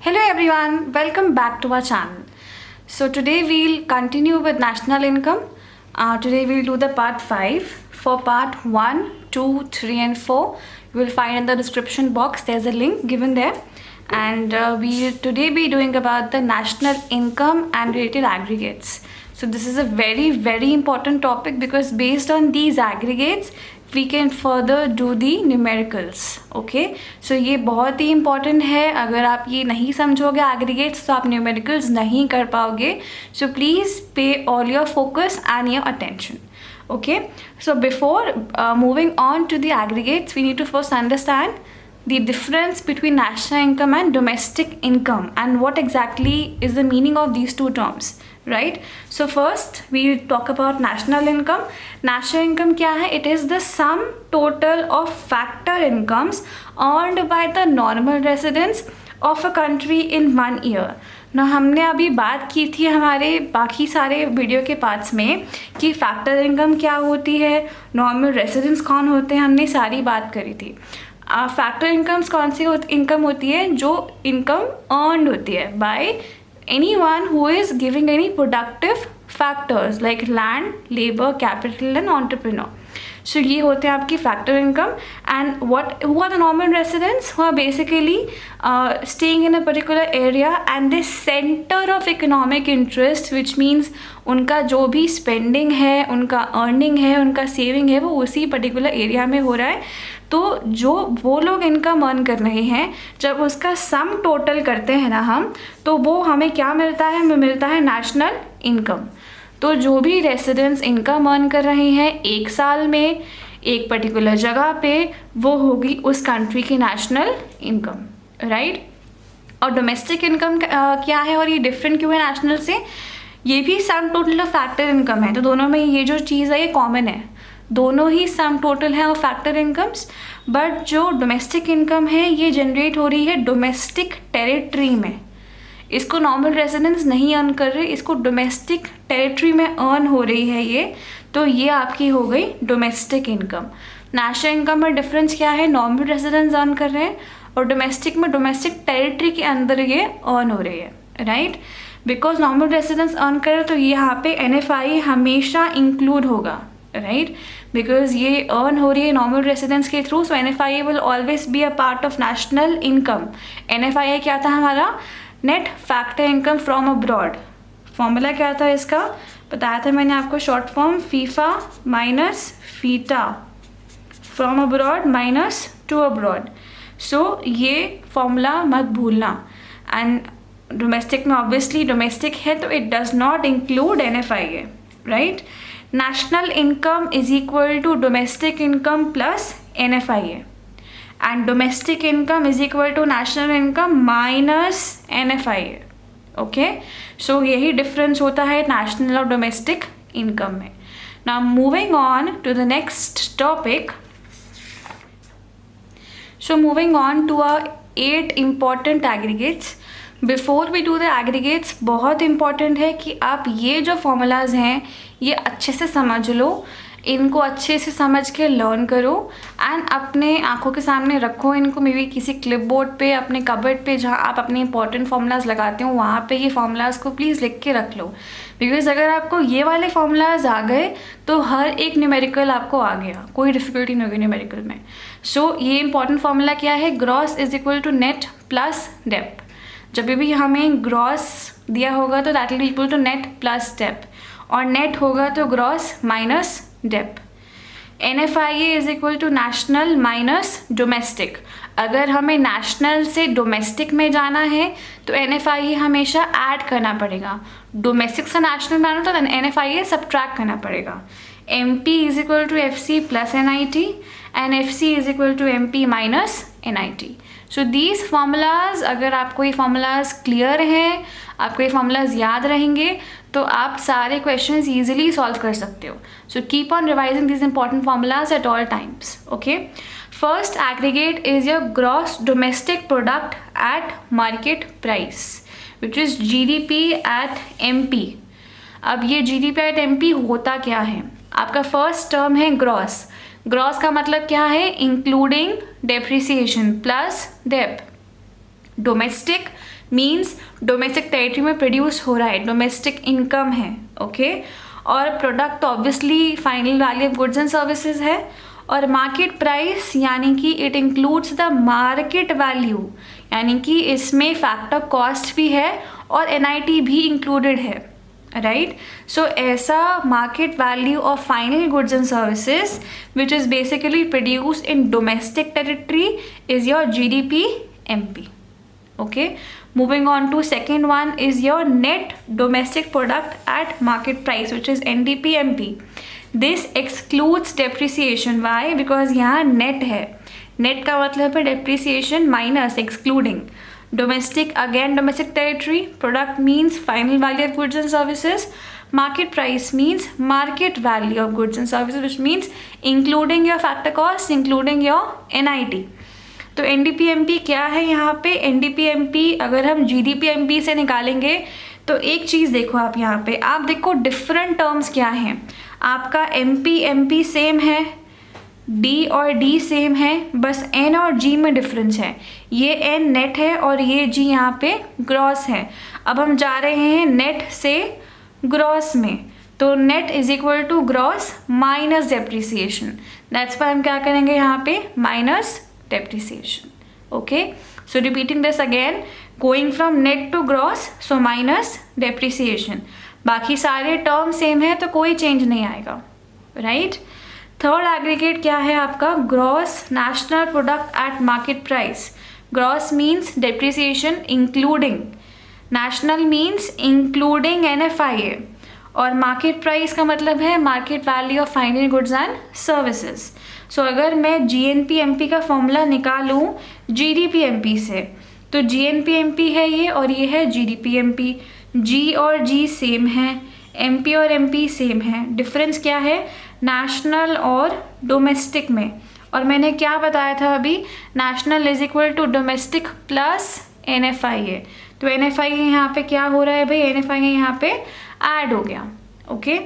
Hello everyone, welcome back to our channel. So today we'll continue with national income. Today we'll do the part 5. For part 1, 2, 3 and 4, you will find in the description box there's a link given there. And we'll today be doing about the national income and related aggregates. So this is a very important topic because based on these aggregates we can further do the numericals. Okay, so ये बहुत ही important है. अगर आप ये नहीं समझोगे aggregates तो आप numericals नहीं कर पाओगे. So please pay all your focus and your attention. Okay, so before moving on to the aggregates, we need to first understand the difference between national income and domestic income and what exactly is the meaning of these two terms, right? So first we'll talk about national income. National income क्या है? It is the sum total of factor incomes earned by the normal residents of a country in 1 year. ना हमने अभी बात की थी हमारे बाकी सारे वीडियो के पार्ट्स में कि फैक्टर इनकम क्या होती है, नॉर्मल रेसिडेंट्स कौन होते हैं, हमने सारी बात करी थी. फैक्टर इनकम्स कौन सी इनकम होती है? जो इनकम अर्नड होती है bye anyone who is giving any productive factors like land, labor, capital and entrepreneur. So ये होते हैं आपकी factor income. And who are the normal residents? Who are basically staying in a particular area and the center of economic interest, which means उनका जो भी spending है, उनका earning है, उनका saving है, वो उसी particular area में हो रहा है. तो जो वो लोग इनकम अर्न कर रहे हैं, जब उसका सम टोटल करते हैं ना हम, तो वो हमें क्या मिलता है? हमें मिलता है नेशनल इनकम. तो जो भी रेसिडेंट्स इनकम अर्न कर रहे हैं एक साल में एक पर्टिकुलर जगह पे, वो होगी उस कंट्री की नेशनल इनकम, राइट? और डोमेस्टिक इनकम क्या है और ये डिफरेंट क्यों है नेशनल से? ये भी sum total of factor income है. तो दोनों में ये जो चीज़ है ये कॉमन है, दोनों ही सम टोटल है और फैक्टर इनकम्स. बट जो डोमेस्टिक इनकम है ये जनरेट हो रही है डोमेस्टिक टेरिटरी में. इसको नॉर्मल रेजिडेंट्स नहीं अर्न कर रहे, इसको डोमेस्टिक टेरिटरी में अर्न हो रही है ये. तो ये आपकी हो गई डोमेस्टिक इनकम. नेशनल इनकम में डिफरेंस क्या है? नॉर्मल रेजिडेंट्स अर्न कर रहे हैं और डोमेस्टिक में डोमेस्टिक टेरिटरी के अंदर ये अर्न हो रही है, right? Because normal residents earn कर रहे तो यहाँ पे NFI हमेशा इंक्लूड होगा, राइट? बिकॉज ये अर्न हो रही है नॉर्मल रेसिडेंट्स के through. So NFI will always be a part of national income. NFI क्या था हमारा? Net factor income from abroad. Formula क्या था इसका? बताया था मैंने आपको, short form FIFA minus FITA, from abroad minus to abroad. So ये फॉर्मूला मत भूलना. एंड डोमेस्टिक में ऑब्वियसली डोमेस्टिक है तो it does not include NFI है, right? National income is equal to domestic income plus NFIA and domestic income is equal to national income minus NFIA. Okay, so यही difference होता है national और domestic income में. Now moving on to the next topic. So moving on to our 8 important aggregates. Before we do the aggregates बहुत important है कि आप ये जो फॉर्मूलाज हैं ये अच्छे से समझ लो, इनको अच्छे से समझ के लर्न करो एंड अपने आंखों के सामने रखो इनको. मे बी किसी क्लिप बोर्ड पे, अपने कबर्ड पे जहाँ आप अपने इंपॉर्टेंट फार्मूलाज लगाते हो वहाँ पे ये फार्मूलाज को प्लीज़ लिख के रख लो. बिकॉज अगर आपको ये वाले फार्मूलाज आ गए तो हर एक न्यूमेरिकल आपको आ गया, कोई डिफिकल्टी नहीं होगी न्यूमेरिकल में. सो ये इंपॉर्टेंट फार्मूला क्या है? Gross is equal to net plus depth. जब भी हमें ग्रॉस दिया होगा तो that will be equal to net plus dep, और नेट होगा तो gross minus dep. NFIA is equal to national minus domestic. अगर हमें नेशनल से डोमेस्टिक में जाना है तो NFIA हमेशा ऐड करना पड़ेगा. डोमेस्टिक से नेशनल में आना तो NFIA सब्ट्रैक्ट करना पड़ेगा. MP is equal to FC plus NIT and FC is equal to MP minus NIT. So these formulas, अगर आपको ये फार्मूलाज क्लियर हैं, आपको ये फार्मूलाज याद रहेंगे तो आप सारे क्वेश्चंस इजीली सॉल्व कर सकते हो. So keep on revising this important formulas at all times. Okay, first aggregate is your gross domestic product at market price which is GDP at MP. अब ये GDP एट MP होता क्या है? आपका first term है gross. Gross का मतलब क्या है? Including depreciation plus dep. Domestic means domestic territory में प्रोड्यूस हो रहा है, डोमेस्टिक इनकम है, ओके। और product obviously final value of goods and services है। और मार्केट प्राइस यानी कि it includes the market value, यानी कि इसमें फैक्टर कॉस्ट भी है और NIT भी इंक्लूडेड है, राइट। सो ऐसा market value of final goods and services which is basically produced in domestic territory is your GDP-MP, okay. Moving on to second one is your net domestic product at market price, which is NDP-MP. This excludes depreciation. Why? Because यहाँ net है, net का मतलब है depreciation minus excluding. Domestic, again domestic territory, product means final value of goods and services, market price means market value of goods and services, which means including your factor cost, including your NIT. तो NDP-MP क्या है यहाँ पे? NDP-MP अगर हम GDP-MP से निकालेंगे तो एक चीज़ देखो आप यहाँ पे, आप देखो डिफरेंट टर्म्स क्या हैं। आपका MP सेम है, D और D सेम है, बस N और G में डिफरेंस है। ये N नेट है और ये G यहाँ पे ग्रॉस है। अब हम जा रहे हैं नेट से ग्रॉस में, तो net is equal to gross minus depreciation. That's why हम क्या करेंगे यहाँ पे, minus depreciation, okay. So repeating this again, going from net to gross, so minus depreciation. बाकी सारे टर्म सेम है तो कोई चेंज नहीं आएगा, राइट। थर्ड एग्रीगेट क्या है आपका, gross national product at market price. Gross means depreciation including, national means including NFIA, और मार्केट प्राइस का मतलब है market value of final goods and services. So अगर मैं GNP-MP का फॉर्मूला निकालूँ GDP-MP से, तो GNP-MP है ये और ये है GDP-MP। G और G सेम है, MP और MP सेम है, डिफरेंस क्या है, नेशनल और डोमेस्टिक में। और मैंने क्या बताया था अभी, national is equal to domestic plus NFIA। तो NFIA यहाँ पे क्या हो रहा है भाई, NFIA यहाँ पे ऐड हो गया, ओके।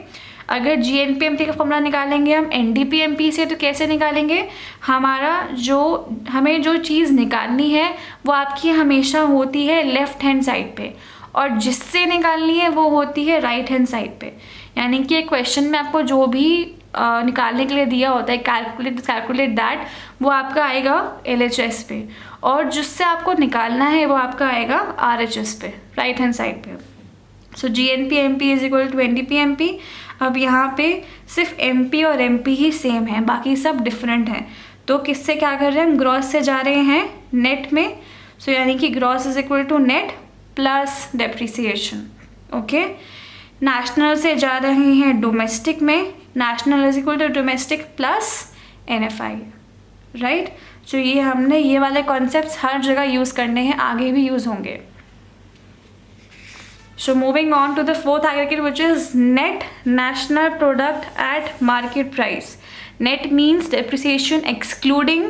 अगर GNP-MP का फॉर्मूला निकालेंगे हम NDP-MP से, तो कैसे निकालेंगे, हमें जो चीज़ निकालनी है वो आपकी हमेशा होती है लेफ्ट हैंड साइड पे, और जिससे निकालनी है वो होती है राइट हैंड साइड पे। यानी कि क्वेश्चन में आपको जो भी निकालने के लिए दिया होता है, कैलकुलेट दैट, वो आपका आएगा LHS पे, और जिससे आपको निकालना है वो आपका आएगा RHS पे, राइट हैंड साइड पे। So GNP-MP is equal to NDP-MP। अब यहाँ पे सिर्फ MP और MP ही सेम है, बाकी सब डिफरेंट हैं। तो किससे क्या कर रहे हैं, हम ग्रॉस से जा रहे हैं नेट में। सो यानी कि gross is equal to net plus depreciation, okay. National से जा रहे हैं डोमेस्टिक में, national is equal to domestic plus NFI, right. So ये हमने ये वाले कॉन्सेप्ट्स हर जगह यूज़ करने हैं, आगे भी यूज़ होंगे। So moving on to the fourth aggregate, which is net national product at market price. Net means depreciation excluding,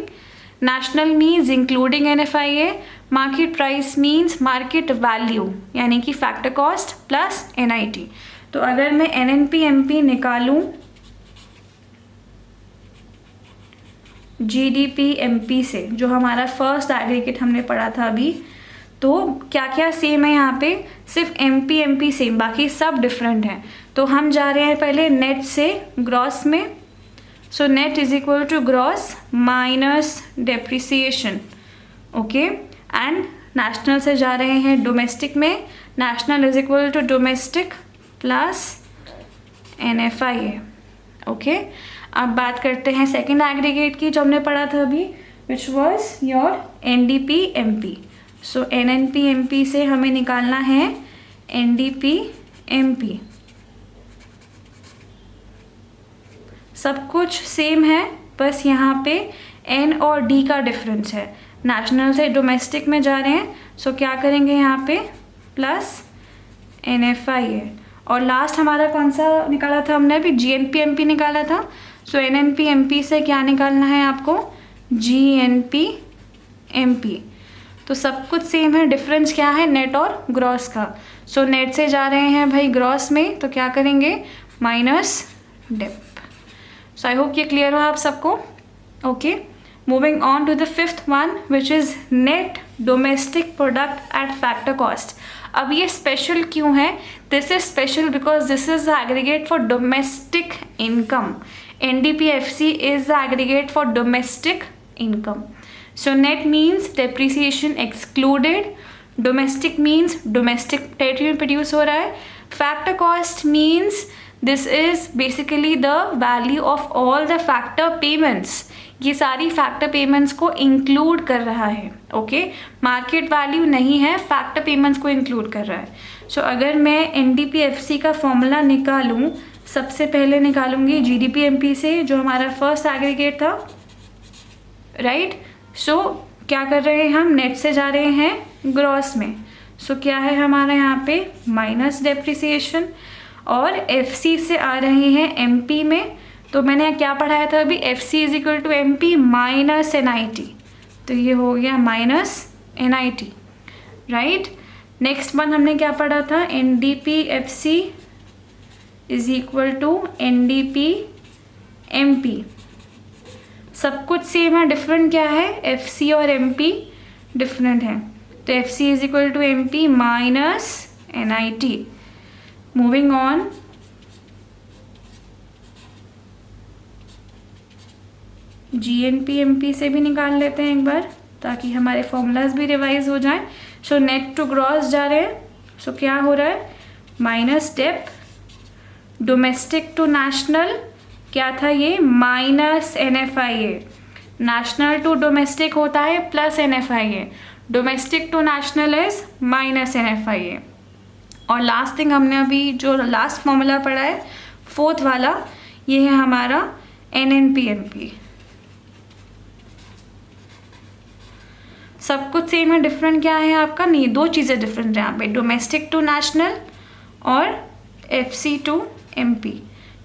national means including NFIA, market price means market value यानी कि factor cost plus NIT। तो अगर मैं NNP-MP निकालूँ GDP-MP से, जो हमारा first aggregate हमने पढ़ा था अभी, तो क्या क्या सेम है यहाँ पे, सिर्फ MP-MP सेम, बाकी सब डिफरेंट हैं। तो हम जा रहे हैं पहले नेट से ग्रॉस में। So net is equal to gross minus depreciation, okay. And national से जा रहे हैं डोमेस्टिक में, national is equal to domestic plus NFIA, okay. अब बात करते हैं सेकेंड एग्रीगेट की, जो हमने पढ़ा था अभी, which was your NDP-MP। So NNP-MP से हमें निकालना है NDP-MP। सब कुछ सेम है, बस यहाँ पे N और D का डिफरेंस है। नेशनल से डोमेस्टिक में जा रहे हैं, सो क्या करेंगे यहाँ पे, प्लस NFIA। और लास्ट हमारा कौन सा निकाला था हमने अभी, GNP-MP निकाला था। सो NNP-MP से क्या निकालना है आपको, GNP-MP। तो सब कुछ सेम है, डिफरेंस क्या है, नेट और ग्रॉस का। सो नेट से जा रहे हैं भाई ग्रॉस में, तो क्या करेंगे, minus dep. So I hope ये क्लियर हो आप सबको, okay. Moving on to the fifth one, which is net domestic product at factor cost. अब ये स्पेशल क्यों है? This is special because this is the aggregate for domestic income. NDPFC is the aggregate for domestic income. So net means depreciation excluded. Domestic means domestic territory में produce हो रहा है. Factor cost means this is basically the value of all the factor payments. ये सारी factor payments को include कर रहा है. ओके, मार्केट वैल्यू नहीं है, फैक्टर पेमेंट्स को इंक्लूड कर रहा है. सो अगर मैं NDPFC का फॉर्मूला निकालूं, सबसे पहले निकालूंगी GDP-MP से, जो हमारा फर्स्ट एग्रीगेट था, राइट. सो क्या कर रहे हैं हम? नेट से जा रहे हैं ग्रॉस में. सो क्या है हमारा यहाँ पे? Minus depreciation. और FC से आ रहे हैं MP में. तो मैंने क्या पढ़ाया था अभी? FC is equal to MP minus NIT. तो ये हो गया minus NIT, right. Next one हमने क्या पढ़ा था? NDPFC is equal to NDP-MP. सब कुछ सेम है, डिफरेंट क्या है? FC और MP डिफरेंट है. तो FC is equal to MP minus NIT. Moving on, GNP-MP से भी निकाल लेते हैं एक बार, ताकि हमारे फॉर्मूलाज भी रिवाइज हो जाएं. सो नेट टू ग्रॉस जा रहे हैं. सो क्या हो रहा है? Minus dep. Domestic to national क्या था ये? Minus NFIA. National to domestic होता है plus NFIA. Domestic to national is minus NFIA. और लास्ट थिंग हमने अभी जो लास्ट फॉर्मूला पढ़ा है, फोर्थ वाला, ये है हमारा NNP-MP. सब कुछ सेम है, डिफरेंट क्या है आपका? नहीं, दो चीज़ें डिफरेंट है यहाँ पे, डोमेस्टिक टू नेशनल और FC टू MP.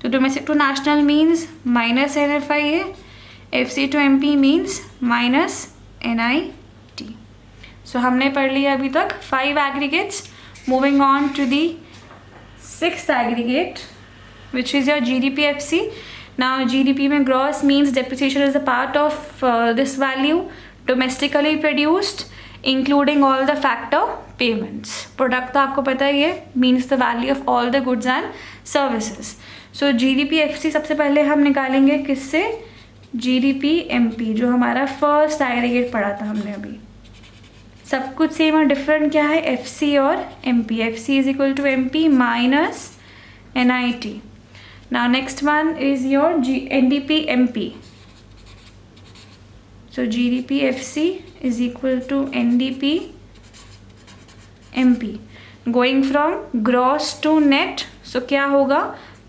तो domestic to national means minus NFIA, FC to MP means minus NIT. So हमने पढ़ लिया अभी तक 5 aggregates. Moving on to the 6th aggregate, which is your GDP-FC. Now GDP में gross means depreciation is the part of this value domestically produced including all the factor payments. Product तो आपको पता ही है, means the value of all the goods and services. So GDP-FC सबसे पहले हम निकालेंगे किससे? GDP-MP, जो हमारा फर्स्ट एग्रीगेट पढ़ा था हमने अभी. सब कुछ सेम और डिफरेंट क्या है? FC और MP. FC is equal to MP minus NIT. Now next one is your NDP-MP. So GDP-FC is equal to NDP-MP. Going from gross to net, so क्या होगा?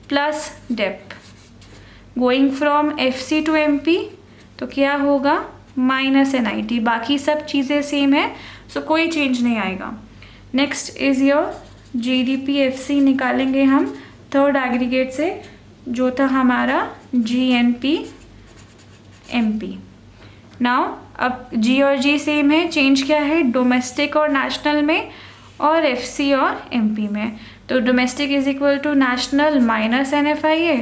Plus dep. Going from FC to MP, तो क्या होगा? माइनस NIT. बाकी सब चीज़ें same है, सो कोई चेंज नहीं आएगा. नेक्स्ट इज योर GDP-FC निकालेंगे हम थर्ड एग्रीगेट से, जो था हमारा GNP-MP. नाउ अब G और G सेम है, चेंज क्या है? डोमेस्टिक और नेशनल में और FC और MP में. तो domestic is equal to national minus NFIA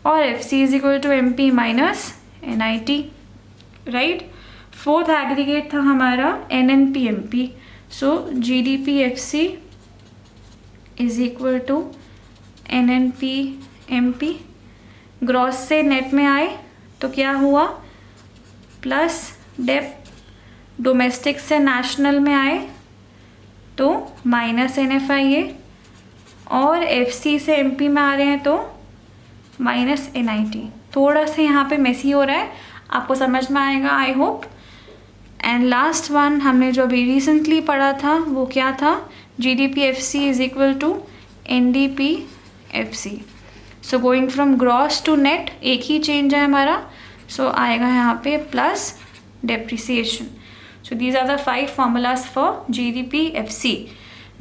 और FC is equal to MP minus NIT, right. Fourth aggregate था हमारा NNP-MP. So GDP-FC is equal to NNP-MP. Gross से नेट में आए तो क्या हुआ? Plus dep. डोमेस्टिक से नेशनल में आए तो माइनस NFIA और FC से MP में आ रहे हैं तो माइनस NIT. थोड़ा सा यहाँ पे मेसी हो रहा है, आपको समझ में आएगा I hope. And last one हमने जो अभी रिसेंटली पढ़ा था वो क्या था? GDP-FC is equal to NDP-FC. So going from gross to net एक ही चेंज है हमारा, सो आएगा यहाँ पे plus depreciation. So these are the 5 formulas for GDP-FC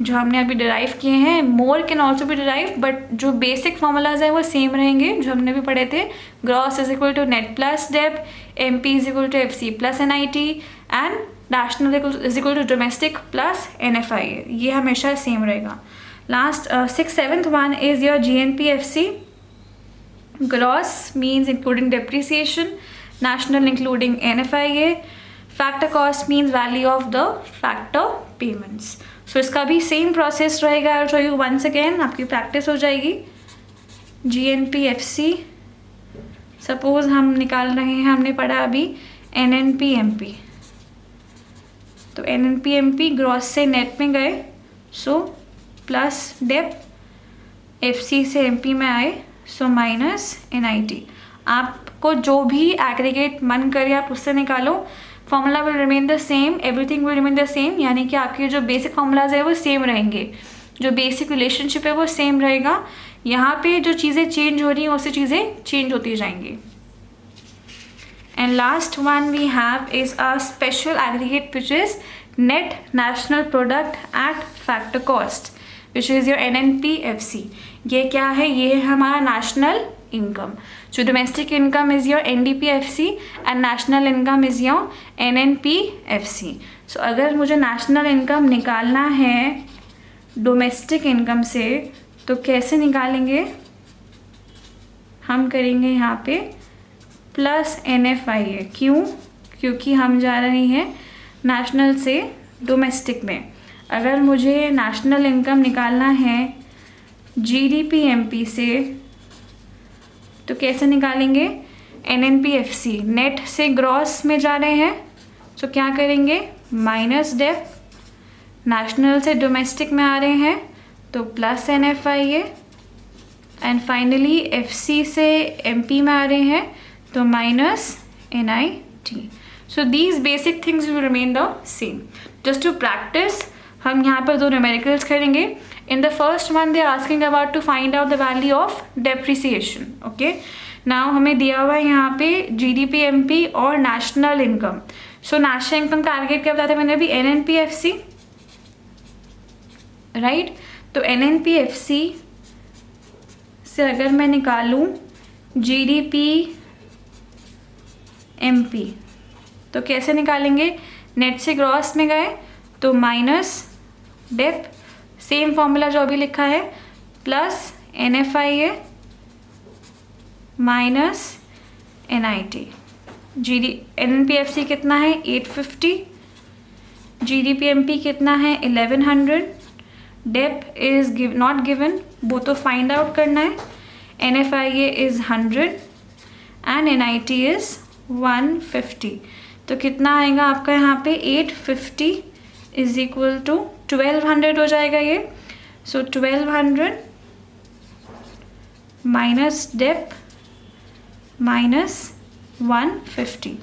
जो हमने अभी डिराइव किए हैं. मोर कैन ऑल्सो भी डिराइव, बट जो बेसिक फॉर्मूलाज हैं वो सेम रहेंगे जो हमने भी पढ़े थे. Gross is equal to net plus dep, MP is equal to FC plus NIT and national is equal to domestic plus NFIA. ये हमेशा सेम रहेगा. Last 6th-7th one is your GNP-FC. Gross means including depreciation, national including NFIA. Factor cost means value of the factor payments. So इसका भी same process रहेगा. I'll show you once again, आपकी practice हो जाएगी. GNP/FC, suppose हम निकाल रहे हैं, हमने पढ़ा अभी NNP/MP. तो NNP/MP ग्रॉस से नेट में गए, सो प्लस डेप, FC से MP में आए, सो माइनस NIT. आपको जो भी एग्रीगेट मन करे आप उससे निकालो. Formula will remain the same, everything will remain the same, यानी कि आपके जो बेसिक फॉर्मूलाज है वो सेम रहेंगे, जो बेसिक रिलेशनशिप है वो सेम रहेगा. यहाँ पे जो चीज़ें चेंज हो रही हैं उससे चीज़ें चेंज होती जाएंगी. And last one we have is a special aggregate which is net national product at factor cost, which is your NNP/FC. ये क्या है? ये है हमारा national income. So domestic income is your NDP/FC and national income is your NNP/FC. So अगर मुझे national income निकालना है domestic income से तो कैसे निकालेंगे? हम करेंगे यहाँ पे प्लस NFIA. क्यों? क्योंकि हम जा रहे हैं नेशनल से डोमेस्टिक में. अगर मुझे नेशनल इनकम निकालना है GDP/MP से तो कैसे निकालेंगे? NNP/FC. नेट से ग्रॉस में जा रहे हैं, तो क्या करेंगे? Minus dep. नेशनल से डोमेस्टिक में आ रहे हैं तो plus NFIA. And finally FC से MP में आ रहे हैं तो minus NIT. So these basic things will remain the same. Just to practice हम यहाँ पर दो न्यूमेरिकल्स करेंगे. In the first one they are asking about to find out the value of depreciation. Okay, now हमें दिया हुआ है यहाँ पे GDP/MP और national income. So national income target क्या बताया था मैंने अभी? NNP/FC, right. तो NNP/FC से अगर मैं निकालूँ GDP/MP तो कैसे निकालेंगे? नेट से ग्रॉस में गए तो माइनस डेप, सेम फॉर्मूला जो अभी लिखा है, plus NFIA minus NIT. NNP/FC कितना है? 850. GDP/MP कितना है? 1100. डेप इज नॉट गिवन, वो तो फाइंड आउट करना है. NFIA is 100 and NIT is 150. तो कितना आएगा आपका यहाँ पे? 850 इज इक्वल टू 1200 हो जाएगा ये. So 1200 minus dep minus 150.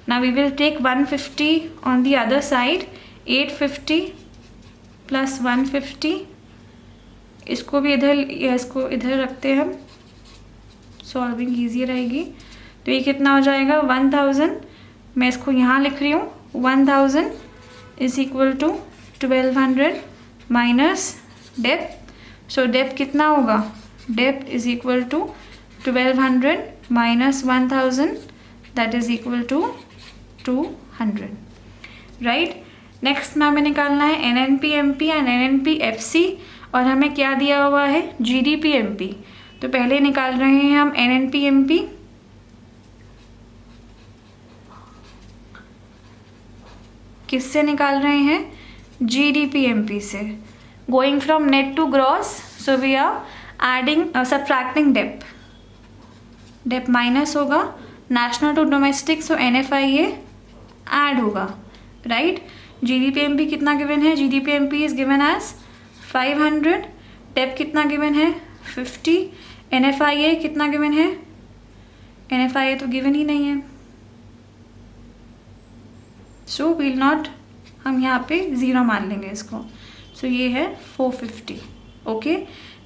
Now we will take 150 on the other side. 850 plus 150, इसको भी इधर या इसको इधर रखते हैं हम, सॉल्विंग ईजी रहेगी. तो ये कितना हो जाएगा? 1000. मैं इसको यहाँ लिख रही हूँ. 1000 is equal to 1200 minus dep. So dep कितना होगा? Dep is equal to 1200 minus 1000, that is equal to 200, right. Next में हमें निकालना है NNP/MP एंड NNP/FC और हमें क्या दिया हुआ है? GDP/MP. तो पहले निकाल रहे हैं हम NNP/MP. किससे निकाल रहे हैं? GDP/MP से. Going from net to gross, so we are adding subtracting dep. Dep minus होगा, national to domestic, so NFIA add होगा, राइट. GDP/MP कितना गिवन है? GDP/MP is given as 500. Dep कितना गिवन है? 50. NFIA कितना गिवन है? NFIA तो given ही नहीं है, सो विल नॉट, हम यहाँ पे 0 मान लेंगे इसको. सो ये है 450. Okay,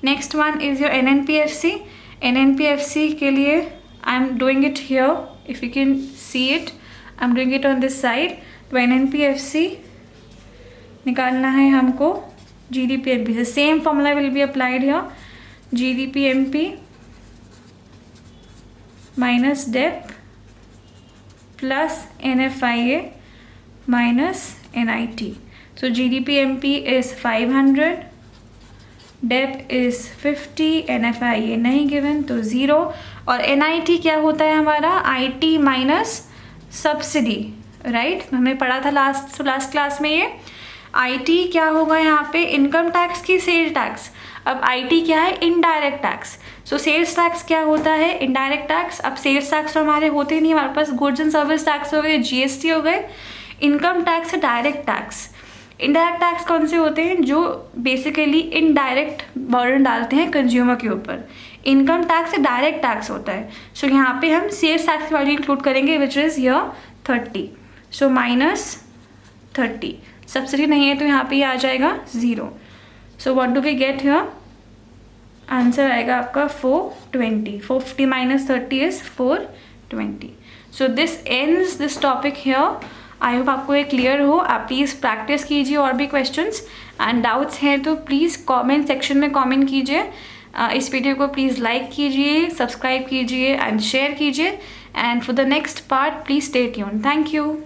next one is your NNP/FC. NNP/FC के लिए I am doing it here, if you can see it, I am doing it on this side. तो NNP/FC निकालना है हमको GDP/MP से. Same formula will be applied here. GDP/MP minus dep plus NFIA minus NIT. So GDP/MP is 500, dep is 50, NFIA नहीं given तो 0. और NIT क्या होता है हमारा? IT माइनस सब्सिडी, राइट, हमने पढ़ा था लास्ट क्लास में ये। आईटी क्या होगा यहाँ पे, इनकम टैक्स की सेल टैक्स। अब आईटी क्या है, indirect tax. So sales tax क्या होता है, इनडायरेक्ट टैक्स। अब सेल्स टैक्स तो हमारे होते नहीं, हमारे पास गुड्स एंड सर्विस टैक्स हो गए, जीएसटी हो गए। इनकम टैक्स है डायरेक्ट टैक्स। इनडायरेक्ट टैक्स कौन से होते हैं, जो बेसिकली इनडायरेक्ट बर्डन डालते हैं कंज्यूमर के ऊपर। इनकम टैक्स डायरेक्ट टैक्स होता है। सो यहाँ पे हम सेल्स टैक्स की वैल्यू इंक्लूड करेंगे, which is here 30। So -30। Subsidy नहीं है तो यहाँ पे ये आ जाएगा 0। So what do we get here, answer आएगा आपका 420। 450 - 30 is 420। So this ends this topic here. I hope आपको ये क्लियर हो। आप प्लीज़ प्रैक्टिस कीजिए और भी क्वेश्चंस, एंड डाउट्स हैं तो प्लीज़ कमेंट सेक्शन में कमेंट कीजिए। इस वीडियो को प्लीज़ लाइक कीजिए, सब्सक्राइब कीजिए एंड शेयर कीजिए। And for the next part please stay tuned. Thank you.